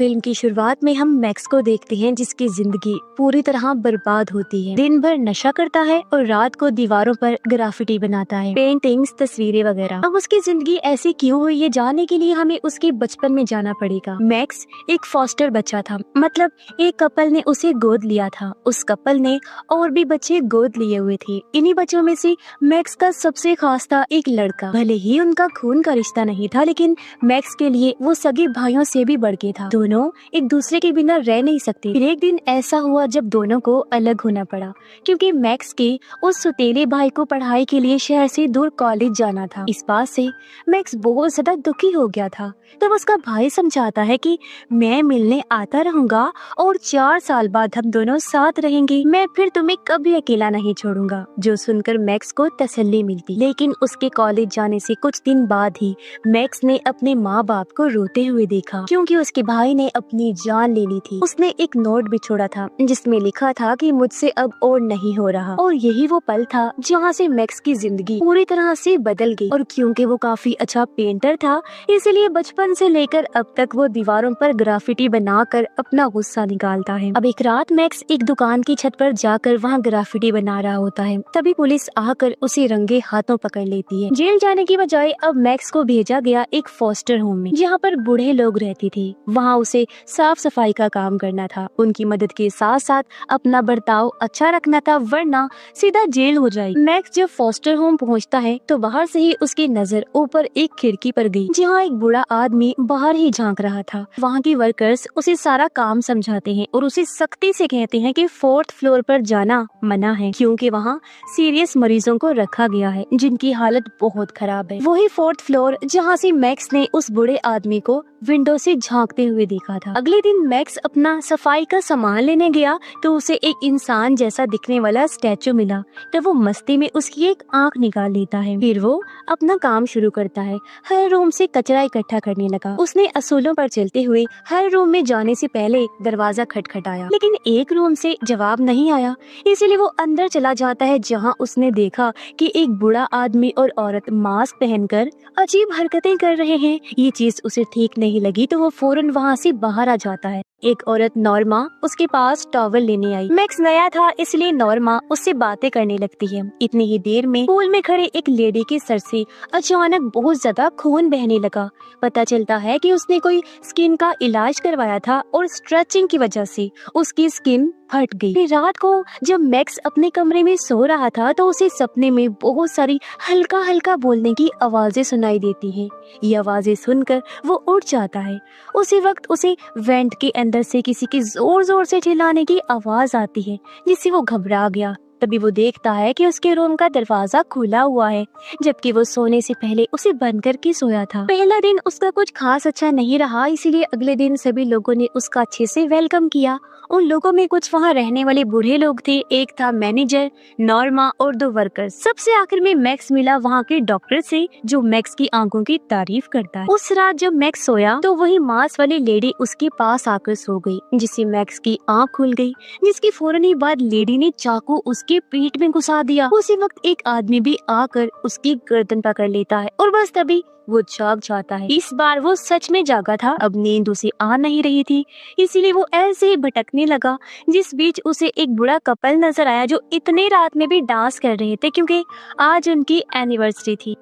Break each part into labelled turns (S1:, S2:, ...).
S1: Film की शुरुआत में हम मैक्स को देखते हैं जिसकी जिंदगी पूरी तरह बर्बाद होती है। दिन भर नशा करता है और रात को दीवारों पर ग्राफिटी बनाता है, पेंटिंग्स, तस्वीरें वगैरह। अब उसकी जिंदगी ऐसी क्यों हुई ये जानने के लिए हमें उसके बचपन में जाना पड़ेगा। मैक्स एक फॉस्टर बच्चा था, मतलब एक कपल ने उसे गोद लिया था। उस कपल ने और भी बच्चे गोद लिए हुए थे। इन्हीं बच्चों में से मैक्स का सबसे खास था एक लड़का। भले ही उनका खून का रिश्ता नहीं था, लेकिन मैक्स के लिए वो सगे भाइयों से भी बढ़ के था। दोनों एक दूसरे के बिना रह नहीं सकते। फिर एक दिन ऐसा हुआ जब दोनों को अलग होना पड़ा, क्योंकि मैक्स के उस सुतेले भाई को पढ़ाई के लिए शहर से दूर कॉलेज जाना था। इस बात से मैक्स बहुत ज्यादा दुखी हो गया था। तब उसका भाई समझाता है कि मैं मिलने आता रहूंगा और 4 साल बाद हम दोनों साथ रहेंगे। मैं फिर तुम्हें कभी अकेला नहीं छोड़ूंगा। जो सुनकर मैक्स को तसल्ली मिलती। लेकिन उसके कॉलेज जाने से कुछ दिन बाद ही मैक्स ने अपने माँ बाप को रोते हुए देखा, क्योंकि उसके भाई ने अपनी जान ले ली थी। उसने एक नोट भी छोड़ा था जिसमें लिखा था कि मुझसे अब और नहीं हो रहा। और यही वो पल था जहाँ से मैक्स की जिंदगी पूरी तरह से बदल गई। और क्योंकि वो काफी अच्छा पेंटर था, इसलिए बचपन से लेकर अब तक वो दीवारों पर ग्राफिटी बनाकर अपना गुस्सा निकालता है। अब एक रात मैक्स एक दुकान की छत पर जाकर वहाँ ग्राफिटी बना रहा होता है। तभी पुलिस आकर उसे रंगे हाथों पकड़ लेती है। जेल जाने की बजाय अब मैक्स को भेजा गया एक फॉस्टर होम में, जहाँ पर बूढ़े लोग रहते थे। वहाँ उसे साफ सफाई का काम करना था। उनकी मदद के साथ साथ अपना बर्ताव अच्छा रखना था, वरना सीधा जेल हो जाएगी। मैक्स जब फॉस्टर होम पहुँचता है तो बाहर से ही उसकी नजर ऊपर एक खिड़की पर गई, जहाँ एक बूढ़ा आदमी बाहर ही झांक रहा था। वहाँ की वर्कर्स उसे सारा काम समझाते हैं और उसे सख्ती से कहते हैं कि 4th फ्लोर पर जाना मना है, क्योंकि वहाँ सीरियस मरीजों को रखा गया है जिनकी हालत बहुत खराब है। वही 4th फ्लोर जहाँ से मैक्स ने उस बूढ़े आदमी को विंडो से झांकते हुए देखा था। अगले दिन मैक्स अपना सफाई का सामान लेने गया तो उसे एक इंसान जैसा दिखने वाला स्टैचू मिला। तो वो मस्ती में उसकी एक आंख निकाल लेता है। फिर वो अपना काम शुरू करता है। हर रूम से कचरा इकट्ठा करने लगा। उसने असूलों पर चलते हुए हर रूम में जाने से पहले दरवाजा खटखटाया, लेकिन एक रूम से जवाब नहीं आया। इसलिए वो अंदर चला जाता है, जहाँ उसने देखा कि एक बूढ़ा आदमी और औरत मास्क पहनकर अजीब हरकतें कर रहे हैं। ये चीज उसे ठीक नहीं लगी तो वो फौरन वहाँ से बाहर आ जाता है। एक औरत नॉर्मा उसके पास टॉवल लेने आई। मैक्स नया था, इसलिए नॉर्मा उससे बातें करने लगती है। इतनी ही देर में पूल में खड़े एक लेडी के सर से अचानक बहुत ज्यादा खून बहने लगा। पता चलता है कि उसने कोई स्किन का इलाज करवाया था और स्ट्रेचिंग की वजह से उसकी स्किन फट गई। फिर रात को जब मैक्स अपने कमरे में सो रहा था तो उसे सपने में बहुत सारी हल्का हल्का बोलने की आवाजें सुनाई देती हैं। ये आवाजें सुनकर वो उठ जाता है। उसी वक्त उसे वेंट के अंदर से किसी की जोर जोर से चिल्लाने की आवाज आती है, जिससे वो घबरा गया। तभी वो देखता है कि उसके रूम का दरवाजा खुला हुआ है, जबकि वो सोने से पहले उसे बंद करके सोया था। पहला दिन उसका कुछ खास अच्छा नहीं रहा, इसीलिए अगले दिन सभी लोगों ने उसका अच्छे से वेलकम किया। उन लोगों में कुछ वहाँ रहने वाले बूढ़े लोग थे। एक था मैनेजर, नॉर्मा और 2 वर्कर्स। सबसे आखिर में मैक्स मिला वहाँ के डॉक्टर से, जो मैक्स की आंखों की तारीफ करता है। उस रात जब मैक्स सोया तो वही मांस वाली लेडी उसके पास आकर सो गई, जिससे मैक्स की आंख खुल गई। जिसकी फौरन ही बाद लेडी ने चाकू उसके पेट में घुसा दिया। उसी वक्त एक आदमी भी आकर उसकी गर्दन पकड़ लेता है और बस तभी वो जाग जाता है। इस बार वो सच में जागा था। अब नींद उसे आ नहीं रही थी, इसीलिए वो ऐसे ही भटकने लगा। जिस बीच उसे एक बूढ़ा कपल नजर आया जो इतने रात में भी डांस कर रहे थे, क्योंकि आज उनकी एनिवर्सरी थी।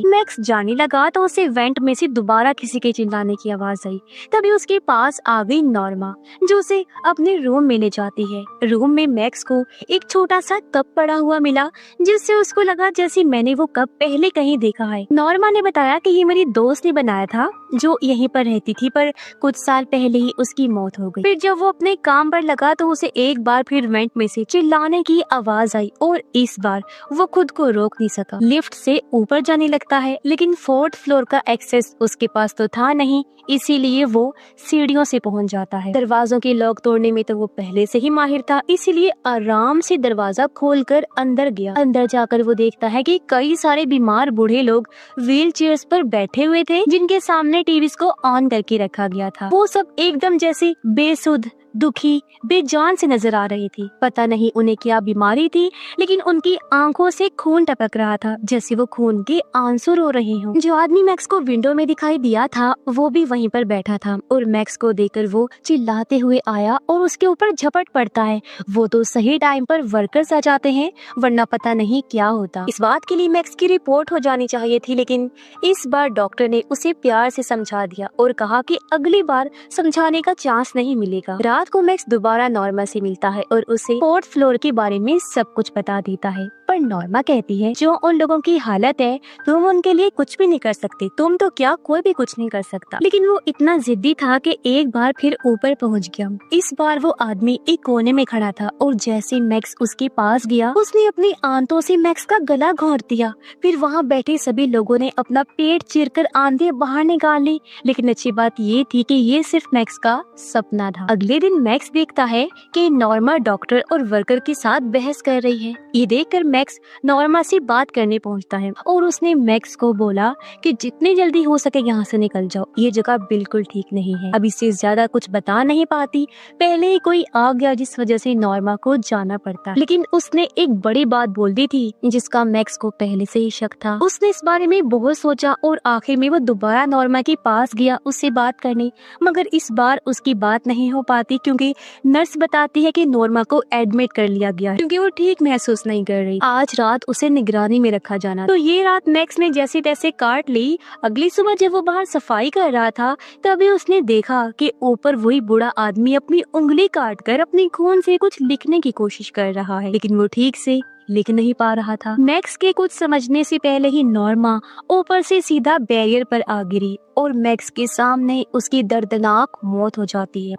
S1: मैक्स जाने लगा तो उसे वेंट में से दोबारा किसी के चिल्लाने की आवाज आई। तभी उसके पास आ गई नॉर्मा, जो उसे अपने रूम में ले जाती है। रूम में मैक्स को एक छोटा सा कप पड़ा हुआ मिला, जिससे उसको लगा जैसे मैंने वो कप पहले कहीं देखा है। नॉर्मा ने बताया कि ये मेरी दोस्त ने बनाया था, जो यहीं पर रहती थी, पर कुछ साल पहले ही उसकी मौत हो गई। फिर जब वो अपने काम पर लगा तो उसे एक बार फिर वेंट में से चिल्लाने की आवाज आई और इस बार वो खुद को रोक नहीं सका। लिफ्ट से ऊपर जाने लगता है, लेकिन 4th फ्लोर का एक्सेस उसके पास तो था नहीं, इसीलिए वो सीढ़ियों से पहुंच जाता है। दरवाजों के लॉक तोड़ने में तो वो पहले से ही माहिर था, इसीलिए आराम से दरवाजा खोलकर अंदर गया। अंदर जाकर वो देखता है कि कई सारे बीमार बूढ़े लोग व्हील चेयर्स पर बैठे हुए थे, जिनके सामने टीवी को ऑन करके रखा गया था। वो सब एकदम जैसे बेसुध दुखी, बेजान से नजर आ रही थी। पता नहीं उन्हें क्या बीमारी थी, लेकिन उनकी आंखों से खून टपक रहा था, जैसे वो खून के आंसू रो रहे हों। जो आदमी मैक्स को विंडो में दिखाई दिया था वो भी वहीं पर बैठा था और मैक्स को देखकर वो चिल्लाते हुए आया और उसके ऊपर झपट पड़ता है। वो तो सही टाइम पर वर्कर्स आ जाते हैं, वरना पता नहीं क्या होता। इस बात के लिए मैक्स की रिपोर्ट हो जानी चाहिए थी, लेकिन इस बार डॉक्टर ने उसे प्यार से समझा दिया और कहा कि अगली बार समझाने का चांस नहीं मिलेगा। रात को मैक्स दोबारा नॉर्मा से मिलता है और उसे 4th फ्लोर के बारे में सब कुछ बता देता है, पर नॉर्मा कहती है जो उन लोगों की हालत है तुम उनके लिए कुछ भी नहीं कर सकते, तुम तो क्या कोई भी कुछ नहीं कर सकता। लेकिन वो इतना जिद्दी था कि एक बार फिर ऊपर पहुंच गया। इस बार वो आदमी एक कोने में खड़ा था और जैसे मैक्स उसके पास गया उसने अपनी आंतों से मैक्स का गला घोंट दिया। फिर वहाँ बैठे सभी लोगों ने अपना पेट चीरकर आंतें बाहर निकाल ली। लेकिन अच्छी बात ये थी कि ये सिर्फ मैक्स का सपना था। अगले दिन मैक्स देखता है कि नॉर्मा डॉक्टर और वर्कर के साथ बहस कर रही है। ये देखकर मैक्स नॉर्मा से बात करने पहुंचता है और उसने मैक्स को बोला कि जितनी जल्दी हो सके यहाँ से निकल जाओ, ये जगह बिल्कुल ठीक नहीं है। अब इससे ज्यादा कुछ बता नहीं पाती, पहले ही कोई आ गया जिस वजह से नॉर्मा को जाना पड़ता। लेकिन उसने एक बड़ी बात बोल दी थी जिसका मैक्स को पहले से ही शक था। उसने इस बारे में बहुत सोचा और आखिर में वो दोबारा नॉर्मा के पास गया उससे बात करने, मगर इस बार उसकी बात नहीं हो पाती क्योंकि नर्स बताती है कि नॉर्मा को एडमिट कर लिया गया है क्योंकि वो ठीक महसूस नहीं कर रही। आज रात उसे निगरानी में रखा जाना। तो ये रात मैक्स ने जैसे तैसे काट ली। अगली सुबह जब वो बाहर सफाई कर रहा था तभी उसने देखा कि ऊपर वही बूढ़ा आदमी अपनी उंगली काटकर अपनी खून से कुछ लिखने की कोशिश कर रहा है, लेकिन वो ठीक से लिख नहीं पा रहा था। मैक्स के कुछ समझने से पहले ही नॉर्मा ऊपर से सीधा बैरियर पर आ गिरी और मैक्स के सामने उसकी दर्दनाक मौत हो जाती है।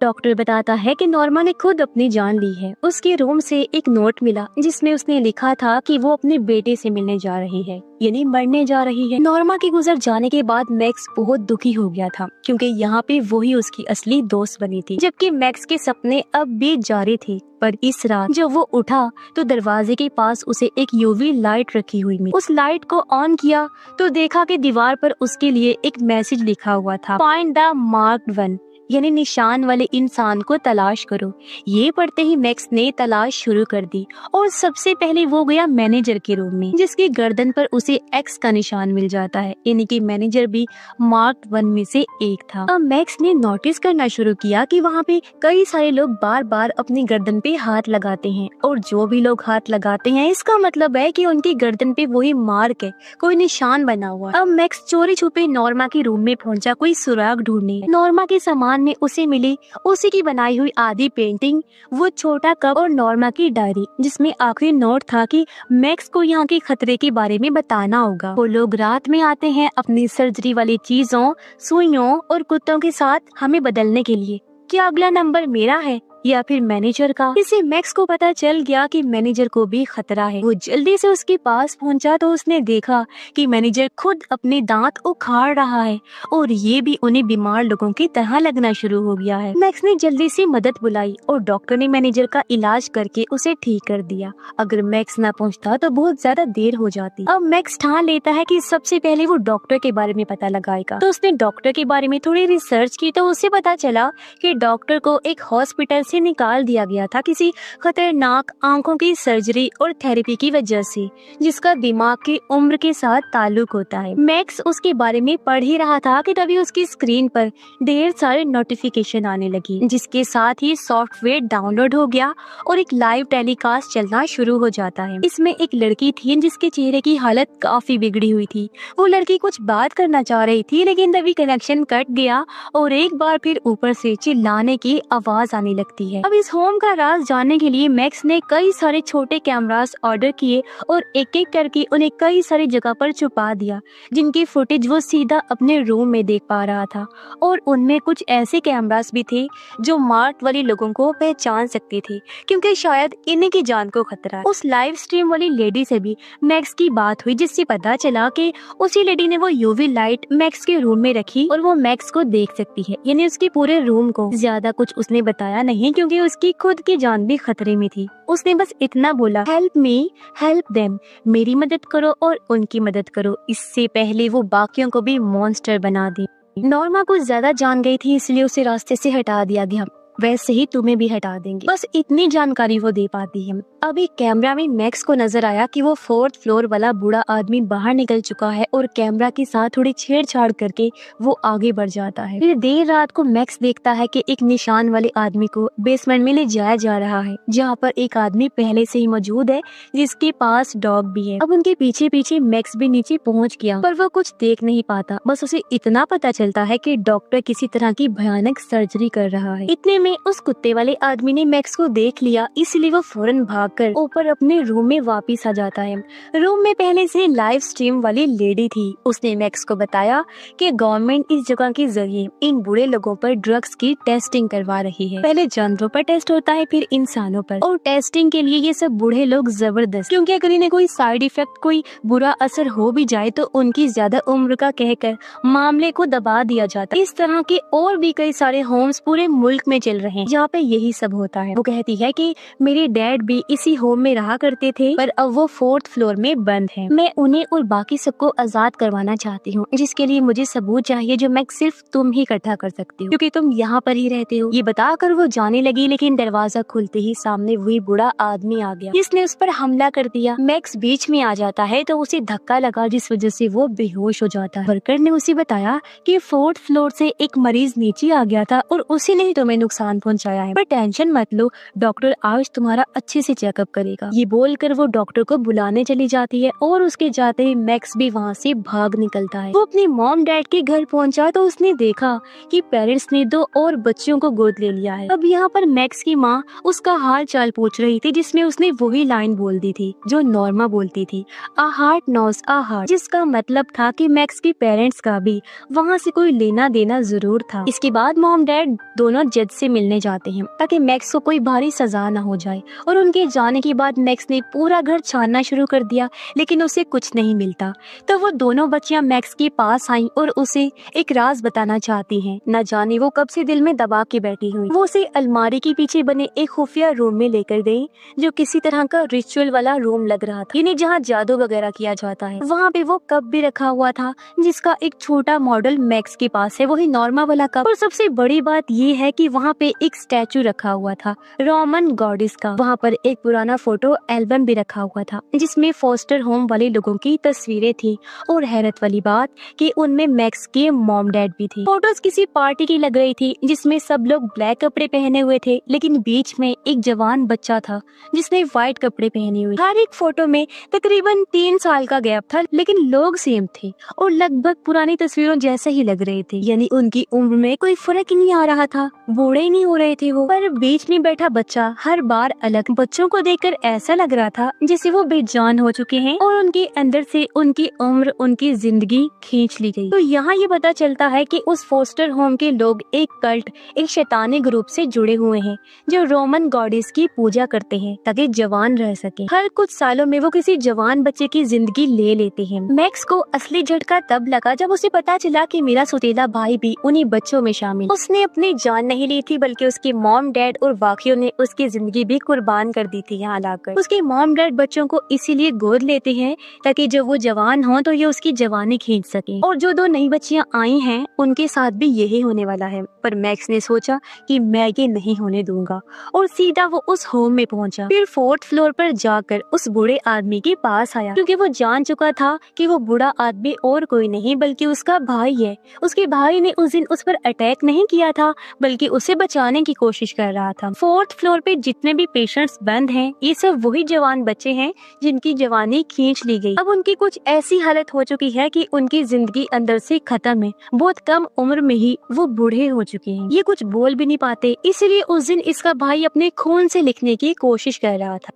S1: डॉक्टर बताता है कि नॉर्मा ने खुद अपनी जान ली है। उसके रूम से एक नोट मिला जिसमें उसने लिखा था कि वो अपने बेटे से मिलने जा रही है, यानी मरने जा रही है। नॉर्मा के गुजर जाने के बाद मैक्स बहुत दुखी हो गया था क्योंकि यहाँ पे वही उसकी असली दोस्त बनी थी, जबकि मैक्स के सपने अब भी जारी थे। पर इस रात जब वो उठा तो दरवाजे के पास उसे एक यूवी लाइट रखी हुई मिली। उस लाइट को ऑन किया तो देखा कि दीवार पर उसके लिए एक मैसेज लिखा हुआ था, फाइंड द मार्क्ड वन, यानी निशान वाले इंसान को तलाश करो। ये पढ़ते ही मैक्स ने तलाश शुरू कर दी और सबसे पहले वो गया मैनेजर के रूम में, जिसकी गर्दन पर उसे एक्स का निशान मिल जाता है, यानी कि मैनेजर भी मार्क 1 में से एक था। अब मैक्स ने नोटिस करना शुरू किया कि वहाँ पे कई सारे लोग बार बार अपनी गर्दन पे हाथ लगाते हैं और जो भी लोग हाथ लगाते हैं इसका मतलब है कि उनकी गर्दन पे वही मार्क है, कोई निशान बना हुआ। अब मैक्स चोरी छुपे नॉर्मा के रूम में पहुंचा कोई सुराग ढूंढने। नॉर्मा के सामान में उसे मिली उसी की बनाई हुई आधी पेंटिंग, वो छोटा कप और नॉर्मा की डायरी जिसमें आखिरी नोट था कि मैक्स को यहाँ के खतरे के बारे में बताना होगा। वो लोग रात में आते हैं अपनी सर्जरी वाली चीजों, सुइयों और कुत्तों के साथ हमें बदलने के लिए। क्या अगला नंबर मेरा है या फिर मैनेजर का? इससे मैक्स को पता चल गया कि मैनेजर को भी खतरा है। वो जल्दी से उसके पास पहुंचा तो उसने देखा कि मैनेजर खुद अपने दांत उखाड़ रहा है और ये भी उन्हें बीमार लोगों की तरह लगना शुरू हो गया है। मैक्स ने जल्दी से मदद बुलाई और डॉक्टर ने मैनेजर का इलाज करके उसे ठीक कर दिया। अगर मैक्स न पहुंचता तो बहुत ज्यादा देर हो जाती। अब मैक्स ठान लेता है कि सबसे पहले वो डॉक्टर के बारे में पता लगाएगा। तो उसने डॉक्टर के बारे में थोड़ी रिसर्च की तो उसे पता चला कि डॉक्टर को एक हॉस्पिटल से निकाल दिया गया था किसी खतरनाक आंखों की सर्जरी और थेरेपी की वजह से, जिसका दिमाग की उम्र के साथ ताल्लुक होता है। मैक्स उसके बारे में पढ़ ही रहा था कि तभी उसकी स्क्रीन पर ढेर सारे नोटिफिकेशन आने लगी, जिसके साथ ही सॉफ्टवेयर डाउनलोड हो गया और एक लाइव टेलीकास्ट चलना शुरू हो जाता है। इसमें एक लड़की थी जिसके चेहरे की हालत काफी बिगड़ी हुई थी। वो लड़की कुछ बात करना चाह रही थी लेकिन तभी कनेक्शन कट गया और एक बार फिर ऊपर से चिल्लाने की आवाज आने लगती है। अब इस होम का राज जानने के लिए मैक्स ने कई सारे छोटे कैमरास ऑर्डर किए और एक एक करके उन्हें कई सारी जगह पर छुपा दिया, जिनकी फुटेज वो सीधा अपने रूम में देख पा रहा था। और उनमें कुछ ऐसे कैमरास भी थे जो मार्क वाले लोगों को पहचान सकते थे क्योंकि शायद इन्हीं की जान को खतरा है। उस लाइव स्ट्रीम वाली लेडी से भी मैक्स की बात हुई, जिससे पता चला कि उसी लेडी ने वो यूवी लाइट मैक्स के रूम में रखी और वो मैक्स को देख सकती है, यानी उसके पूरे रूम को। ज्यादा कुछ उसने बताया नहीं क्योंकि उसकी खुद की जान भी खतरे में थी। उसने बस इतना बोला, हेल्प मी हेल्प देम, मेरी मदद करो और उनकी मदद करो, इससे पहले वो बाकियों को भी मॉन्स्टर बना दे। थी। नॉर्मा कुछ ज्यादा जान गई थी, इसलिए उसे रास्ते से हटा दिया गया। वैसे ही तुम्हें भी हटा देंगे, बस इतनी जानकारी वो दे पाती है। अभी कैमरा में मैक्स को नजर आया कि वो 4th फ्लोर वाला बूढ़ा आदमी बाहर निकल चुका है और कैमरा के साथ थोड़ी छेड़छाड़ करके वो आगे बढ़ जाता है। फिर देर रात को मैक्स देखता है कि एक निशान वाले आदमी को बेसमेंट में ले जाया जा रहा है, जहाँ पर एक आदमी पहले से ही मौजूद है जिसके पास डॉग भी है। अब उनके पीछे पीछे मैक्स भी नीचे पहुँच गया, पर वो कुछ देख नहीं पाता। बस उसे इतना पता चलता है कि डॉक्टर किसी तरह की भयानक सर्जरी कर रहा है। इतने में उस कुत्ते वाले आदमी ने मैक्स को देख लिया, इसलिए वो फौरन भागकर ऊपर अपने रूम में वापस आ जाता है। रूम में पहले से लाइव स्ट्रीम वाली लेडी थी। उसने मैक्स को बताया कि गवर्नमेंट इस जगह के जरिए इन बूढ़े लोगों पर ड्रग्स की टेस्टिंग करवा रही है। पहले जानवरों पर टेस्ट होता है, फिर इंसानों पर, और टेस्टिंग के लिए ये सब बूढ़े लोग जबरदस्त, क्योंकि अगर इन्हें कोई साइड इफेक्ट, कोई बुरा असर हो भी जाए तो उनकी ज्यादा उम्र का कहकर मामले को दबा दिया जाता है। इस तरह के और भी कई सारे होम्स पूरे मुल्क में चल रहे हैं जहाँ पे यही सब होता है। वो कहती है कि मेरे डैड भी इसी होम में रहा करते थे, पर अब वो 4th फ्लोर में बंद है। मैं उन्हें और बाकी सबको आजाद करवाना चाहती हूँ, जिसके लिए मुझे सबूत चाहिए जो मैं सिर्फ तुम ही इकट्ठा कर सकती हूँ, क्योंकि तुम यहाँ पर ही रहते हो। ये बताकर वो जाने लगी, लेकिन दरवाजा खुलते ही सामने वही बूढ़ा आदमी आ गया, जिसने उस पर हमला कर दिया। मैक्स बीच में आ जाता है तो उसे धक्का लगा, जिस वजह से वो बेहोश हो जाता है। वर्कर ने उसे बताया कि 4th फ्लोर से एक मरीज नीचे आ गया था और उसी ने ही तुम्हें नुकसान पहुंचाया है, पर टेंशन मत लो, डॉक्टर आज तुम्हारा अच्छे से चेकअप करेगा। ये बोलकर वो डॉक्टर को बुलाने चली जाती है और उसके जाते ही मैक्स भी वहाँ से भाग निकलता है। वो अपने मॉम डैड के घर पहुंचा तो उसने देखा कि पेरेंट्स ने 2 और बच्चियों को गोद ले लिया है। अब यहाँ पर मैक्स की माँ उसका हाल चाल पूछ रही थी, जिसमें उसने वही लाइन बोल दी थी जो नॉर्मा बोलती थी, आ हार्ट नोस आ हार्ट, जिसका मतलब था कि मैक्स के पेरेंट्स का भी वहाँ से कोई लेना देना जरूर था। इसके बाद मॉम डैड दोनों जज से मिलने जाते हैं ताकि मैक्स को कोई भारी सजा न हो जाए, और उनके जाने के बाद मैक्स ने पूरा घर छानना शुरू कर दिया, लेकिन उसे कुछ नहीं मिलता। तो वो दोनों बच्चियां मैक्स के पास आईं और उसे एक राज बताना चाहती हैं। न जाने वो कब से दिल में दबा के बैठी हुई। वो उसे अलमारी के पीछे बने एक खुफिया रूम में लेकर गई, जो किसी तरह का रिचुअल वाला रूम लग रहा था, यानी जहाँ जादू वगैरह किया जाता है। वहाँ पे वो कप भी रखा हुआ था, जिसका एक छोटा मॉडल मैक्स के पास है, वही नॉर्मा वाला कप। और सबसे बड़ी बात ये है कि वहाँ पे एक स्टैचू रखा हुआ था रोमन गॉडेस का। वहाँ पर एक पुराना फोटो एल्बम भी रखा हुआ था, जिसमें फोस्टर होम वाले लोगों की तस्वीरें थी, और हैरत वाली बात कि उनमें मैक्स के मॉम डैड भी थे। फोटोज किसी पार्टी की लग रही थी, जिसमें सब लोग ब्लैक कपड़े पहने हुए थे, लेकिन बीच में एक जवान बच्चा था जिसने व्हाइट कपड़े पहने हुए। हर एक फोटो में तकरीबन 3 साल का गैप था, लेकिन लोग सेम थे और लगभग पुरानी तस्वीरों जैसे ही लग रहे थे, यानी उनकी उम्र में कोई फर्क ही नहीं आ रहा था, बूढ़े ही नहीं हो रहे थे वो। पर बीच में बैठा बच्चा हर बार अलग। बच्चों को देखकर ऐसा लग रहा था जैसे वो बेजान हो चुके हैं और उनके अंदर से उनकी उम्र, उनकी जिंदगी खींच ली गई। तो यहाँ ये पता चलता है कि उस फोस्टर होम के लोग एक कल्ट, एक शैतानी ग्रुप से जुड़े हुए हैं, जो रोमन गॉडेस की पूजा करते हैं ताकि जवान रह सके। हर कुछ सालों में वो किसी जवान बच्चे की जिंदगी ले लेते हैं। मैक्स को असली झटका तब लगा जब उसे पता चला कि मेरा सौतेला भाई भी उन्हीं बच्चों में शामिल। उसने अपनी जान नहीं ली थी, बल्कि उसके मॉम डैड और बाकियों ने उसकी जिंदगी भी कुर्बान कर दी थी यहाँ लाकर। उसके मॉम डैड बच्चों को इसीलिए गोद लेते हैं ताकि जब वो जवान हो तो ये उसकी जवानी खींच सके। और जो 2 नई बच्चियां आई हैं उनके साथ भी यही होने वाला है। पर मैक्स ने सोचा कि मैं ये नहीं होने दूंगा और सीधा वो उस होम में पहुंचा। फिर 4th फ्लोर पर जाकर उस बूढ़े आदमी के पास आया, क्योंकि वो जान चुका था कि वो बूढ़ा आदमी और कोई नहीं बल्कि उसका भाई है। उसके भाई ने उस दिन उस पर अटैक नहीं किया था, बल्कि उसे बचाने की कोशिश कर रहा था। 4th फ्लोर पे जितने भी पेशेंट्स बंद हैं, ये सब वही जवान बच्चे हैं जिनकी जवानी खींच ली गई। अब उनकी कुछ ऐसी हालत हो चुकी है कि उनकी जिंदगी अंदर से खत्म है। बहुत कम उम्र में ही वो बूढ़े हो चुके हैं। ये कुछ बोल भी नहीं पाते, इसलिए उस दिन इसका भाई अपने खून से लिखने की कोशिश कर रहा था।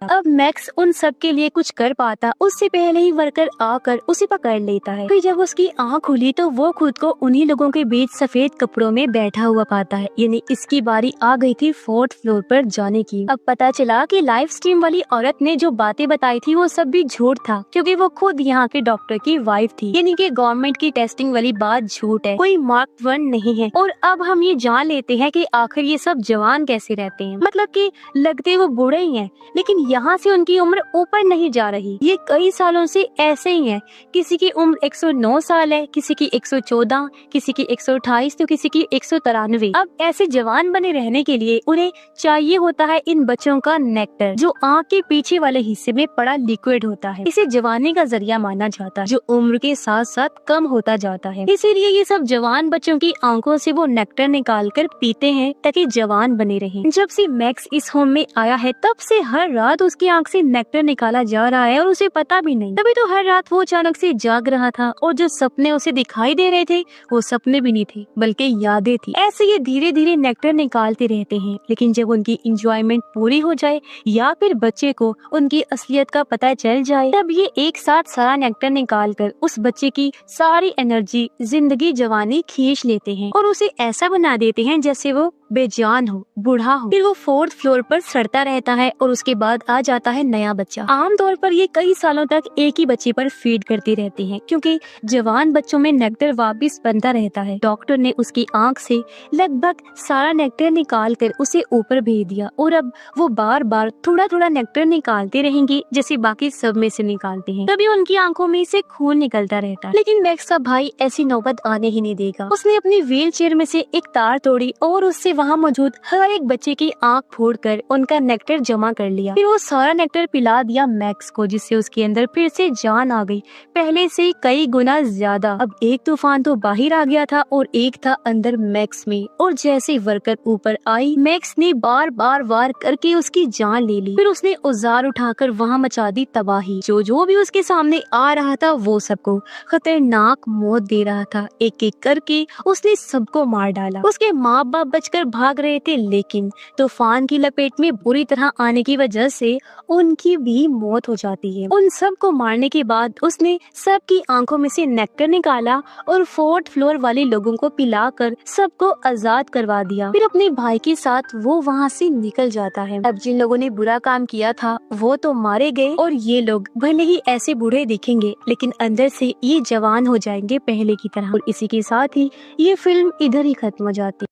S1: अब मैक्स उन सब के लिए कुछ कर पाता उससे पहले ही वर्कर आकर उसे पकड़ लेता है। फिर जब उसकी आँख खुली तो वो खुद को उन्हीं लोगों के बीच सफेद कपड़ों में बैठा हुआ पाता है, यानी इसकी बारी आ गई थी 4th फ्लोर पर जाने की। अब पता चला कि लाइव स्ट्रीम वाली औरत ने जो बातें बताई थी वो सब भी झूठ था, क्योंकि वो खुद यहाँ के डॉक्टर की वाइफ थी, यानी कि गवर्नमेंट की टेस्टिंग वाली बात झूठ है, कोई मार्क 1 नहीं है। और अब हम ये जान लेते हैं कि आखिर ये सब जवान कैसे रहते हैं, मतलब कि लगते वो बूढ़े ही हैं, लेकिन यहाँ से उनकी उम्र ऊपर नहीं जा रही। ये कई सालों से ऐसे ही है। किसी की उम्र 109 साल है, किसी की 114, किसी की 128 तो किसी की 193। अब ऐसे जवान बने रहने के लिए उन्हें चाहिए होता है इन बच्चों का नेक्टर, जो आँख के पीछे वाले हिस्से में पड़ा लिक्विड होता है। इसे जवानी का जरिया माना जाता है, जो उम्र के साथ साथ कम होता जाता है। इसीलिए ये सब जवान बच्चों की आंखों से वो नेक्टर निकाल कर पीते हैं ताकि जवान बने रहें। जब से मैक्स इस होम में आया है तब से हर रात उसकी आंख से नेक्टर निकाला जा रहा है और उसे पता भी नहीं। तभी तो हर रात वो अचानक से जाग रहा था और जो सपने उसे दिखाई दे रहे थे वो सपने भी नहीं थे बल्कि यादें थी। ऐसे ये धीरे धीरे नेक्टर निकालते रहते हैं, लेकिन जब उनकी इंजॉयमेंट पूरी हो जाए या फिर बच्चे को उनकी असलियत का पता चल जाए तब ये एक साथ सारा नेक्टर निकाल कर उस बच्चे की सारी एनर्जी, जिंदगी, जवानी खींच लेते हैं और उसे ऐसा बना देते हैं जैसे वो बेजान हो, बूढ़ा हो। फिर वो 4th फ्लोर पर सड़ता रहता है और उसके बाद आ जाता है नया बच्चा। आमतौर पर ये कई सालों तक एक ही बच्चे पर फीड करती रहती है क्योंकि जवान बच्चों में नेक्टर वापिस बनता रहता है। डॉक्टर ने उसकी आंख से लगभग सारा नेक्टर निकाल कर उसे ऊपर भेज दिया और अब वो बार बार थोड़ा थोड़ा नेक्टर निकालते रहेंगे जैसे बाकी सब में से निकालते हैं। तभी उनकी आंखों में से खून निकलता रहता है। लेकिन मैक्स का भाई ऐसी नौबत आने ही नहीं देगा। उसने अपनी व्हील चेयर में से एक तार तोड़ी और उससे वहाँ मौजूद हर एक बच्चे की आंख फोड़कर उनका नेक्टर जमा कर लिया। फिर वो सारा नेक्टर पिला दिया मैक्स को, जिससे उसके अंदर फिर से जान आ गई, पहले से कई गुना ज्यादा। अब एक तूफान तो बाहर आ गया था और एक था अंदर मैक्स में। और जैसे वर्कर ऊपर आई, मैक्स ने बार बार वार करके उसकी जान ले ली। फिर उसने औजार उठाकर वहाँ मचा दी तबाही। जो भी उसके सामने आ रहा था वो सबको खतरनाक मौत दे रहा था। एक एक करके उसने सबको मार डाला। उसके माँ बाप बचकर भाग रहे थे, लेकिन तूफान की लपेट में बुरी तरह आने की वजह से उनकी भी मौत हो जाती है। उन सबको मारने के बाद उसने सबकी आंखों में से नेक्टर निकाला और 4th फ्लोर वाले लोगों को पिलाकर सबको आजाद करवा दिया। फिर अपने भाई के साथ वो वहाँ से निकल जाता है। अब जिन लोगों ने बुरा काम किया था वो तो मारे गए और ये लोग भले ही ऐसे बूढ़े दिखेंगे लेकिन अंदर से ये जवान हो जाएंगे पहले की तरह। और इसी के साथ ही ये फिल्म इधर ही खत्म हो जाती है।